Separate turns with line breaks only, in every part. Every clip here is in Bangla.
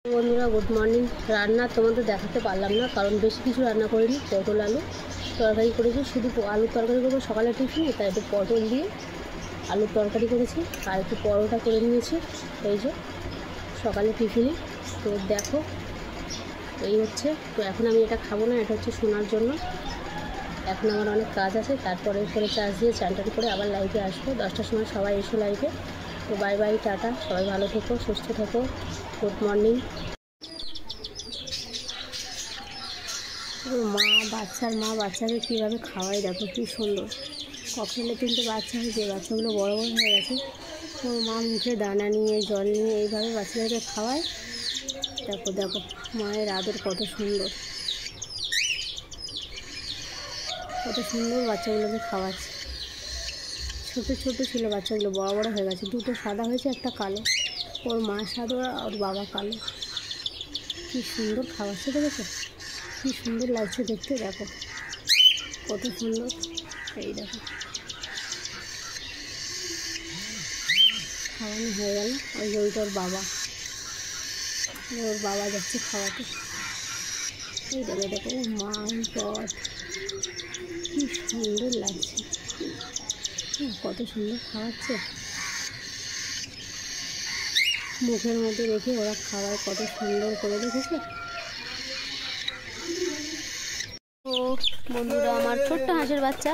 বন্ধুরা গুড মর্নিং। রান্না তোমাদের দেখাতে পারলাম না কারণ বেশি কিছু রান্না করিনি। পটল আলু তরকারি করেছি, শুধু আলুর তরকারি করবো সকালে টিফিনে, তাই একটু পটল দিয়ে আলুর তরকারি করেছি আর একটু পরোটা করে নিয়েছি এই যে সকালে টিফিনে। তো দেখো এই হচ্ছে। তো এখন আমি এটা খাবো না, এটা হচ্ছে শোনার জন্য। এখন আমার অনেক কাজ আছে, তারপরে করে চার্জ দিয়ে চান করে আবার লাইভে আসবো 10টার সময়। সবাই এসো লাইভে। তো বাই বাই, টাটা, সবাই ভালো থেকো, সুস্থ থেকো, গুড মর্নিং। মা বাচ্চাকে কীভাবে খাওয়াই দেখো, কী সুন্দর। কখনো 3টে বাচ্চা হয়েছে, বাচ্চাগুলো বড় বড় হয়ে গেছে। তো মা মুখে দানা নিয়ে জল নিয়ে এইভাবে বাচ্চাদেরকে খাওয়ায়। দেখো দেখো মায়ের আদর কত সুন্দর, কত সুন্দর বাচ্চাগুলোকে খাওয়াচ্ছে। ছোট ছোট ছিল বাচ্চাগুলো, বড় বড় হয়ে গেছে। 2টো সাদা হয়েছে, একটা কালো। ওর মা সাদা আর বাবা কালো। কী সুন্দর খাওয়াচ্ছে, দেখেছো কী সুন্দর লাগছে দেখতে। দেখো কত সুন্দর। এই দেখো খাওয়ানো হয়ে গেল। ওই যে ওইটা ওর বাবা যাচ্ছে খাওয়াতে। এই দেখো দেখো ও মা গড, কী সুন্দর লাগছে, কত সুন্দর খাওয়াচ্ছে। মুখের মধ্যে রেখে ওরা খাওয়ায় কত সুন্দর করে, দেখেছে। ও বন্ধুরা, আমার ছোট্ট হাঁসের বাচ্চা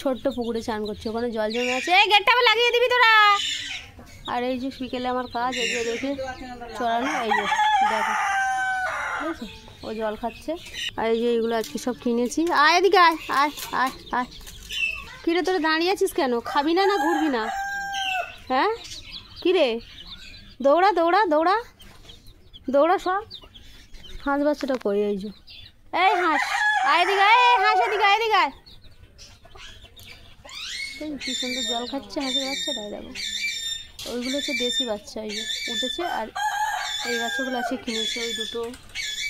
ছোট্ট পুকুরে চান করছে, ওখানে জল জমে আছে। এই গেটটা লাগিয়ে দিবি তোরা। আর এই যে বিকেলে আমার কাজ, এই যে রেখে চড়ানো, এই যে দেখো বুঝেছো, ও জল খাচ্ছে। আর এই যে এইগুলো আজকে সব কিনেছি। আয় এদিকে আয় আয় আয় আয়। কিরে তোরা দাঁড়িয়ে আছিস কেন? খাবি না না ঘুরবি না? হ্যাঁ কিরে, দৌড়া দৌড়া দৌড়া দৌড়া সব। হাঁস বাচ্চাটা করি, এই যে এই হাঁস, আয় এদিকে আয়, হাঁস এদিকে আয়, এদিকে আয়। কি সুন্দর জল খাচ্ছে হাঁসের বাচ্চাটাই। দেখো ওইগুলো হচ্ছে দেশি বাচ্চা, এই যে উঠেছে। আর এই বাচ্চাগুলো আছে কিনেছে, ওই দুটো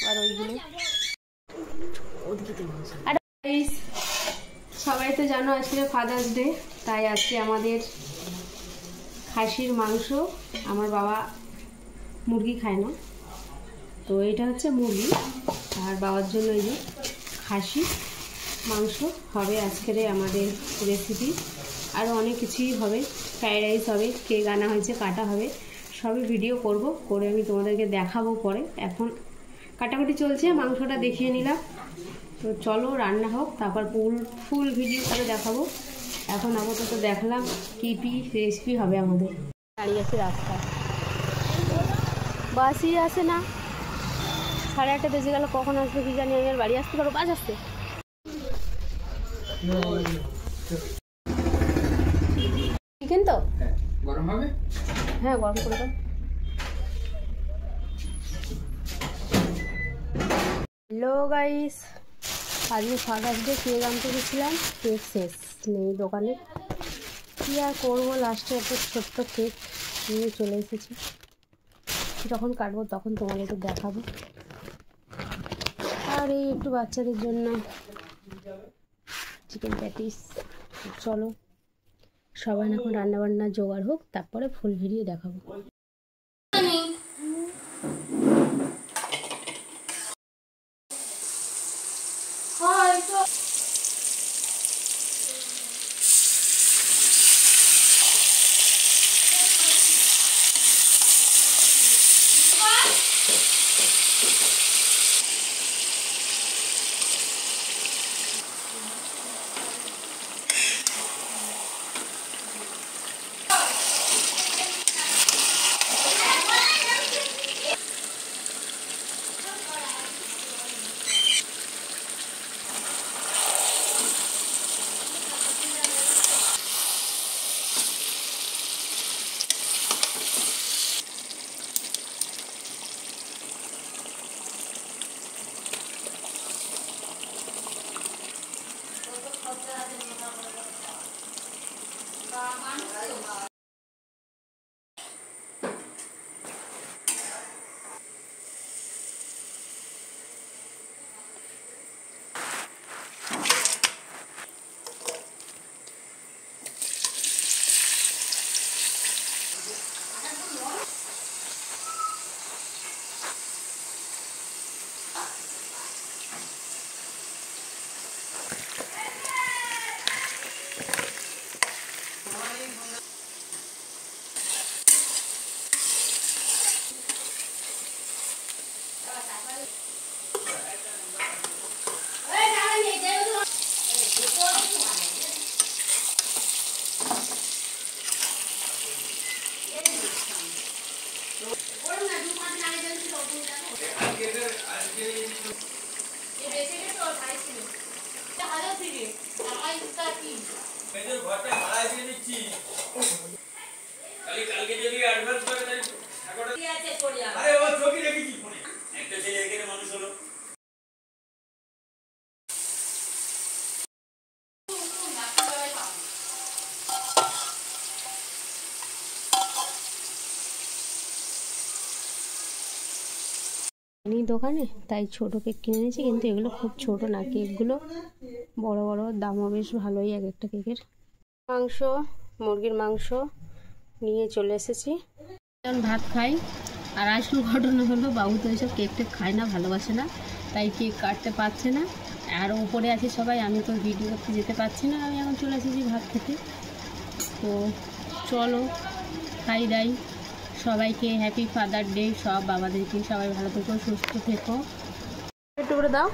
আর ওইগুলো। আর সবাই তো জানো আজকে ফাদার্স ডে, তাই আজকে আমাদের খাসির মাংস। আমার বাবা মুরগি খায় না, তো এটা হচ্ছে মুরগি। আর বাবার জন্য এই যে খাসি মাংস হবে আজকের আমাদের রেসিপি। আরও অনেক কিছুই হবে, ফ্রাইড রাইস হবে, কেক আনা হয়েছে, কাটা হবে, সবই ভিডিও করব, করে আমি তোমাদেরকে দেখাবো পরে। এখন কাটাকুটি চলছে, মাংসটা দেখিয়ে নিলাম। তো চলো রান্না হোক, তারপর ফুল ভিডিও করে দেখাবো। এখন আপাতত দেখলাম কী রেসিপি হবে আমাদের। দাঁড়িয়ে আছে রাস্তায়, বাসই আসে না। 8:30 বেজে গেল, কখন আসবে কি জানি। আমি আর বাড়ি আসতে পারবো? বাস আসতে চিকেন তো গরম হবে। হ্যাঁ গরম করে দাও। হ্যালো গাইস, আজকে ফাদার্স ডে, কেক আনতে গেছিলাম, কেক শেষ নেই দোকানে। কী আর করবো, লাস্টে একটা ছোট্ট কেক নিয়ে চলে এসেছি। যখন কাটবো তখন তোমাদেরকে দেখাবো। আর এই একটু বাচ্চাদের জন্য চিকেন প্যাটিস। চলো সবাই এখন রান্নাবান্না জোগাড় হোক, তারপরে ফুল ভিডিও দেখাবো। এই দোকানে তাই ছোট কেক কিনে নিয়েছি, কিন্তু এগুলো খুব ছোট না, কেকগুলো বড় বড়, দামও বেশ ভালোই এক একটা কেকের। মাংস, মুরগির মাংস নিয়ে চলে এসেছি, এখন ভাত খাই। আর আসল ঘটনা হলো বাবু তো এইসব কেক টেক খায় না, ভালোবাসে না, তাই কেক কাটতে পারছে না। আর উপরে আছে সবাই, আমি তো ভিডিও করতে যেতে পারছি না, আমি এখন চলে এসেছি ভাত খেতে। তো চলো খাই দাই। সবাইকে হ্যাপি ফাদার ডে, সব বাবাদেরকে, সবাই ভালো থেকো, সুস্থ থেকো। একটু করে দাও।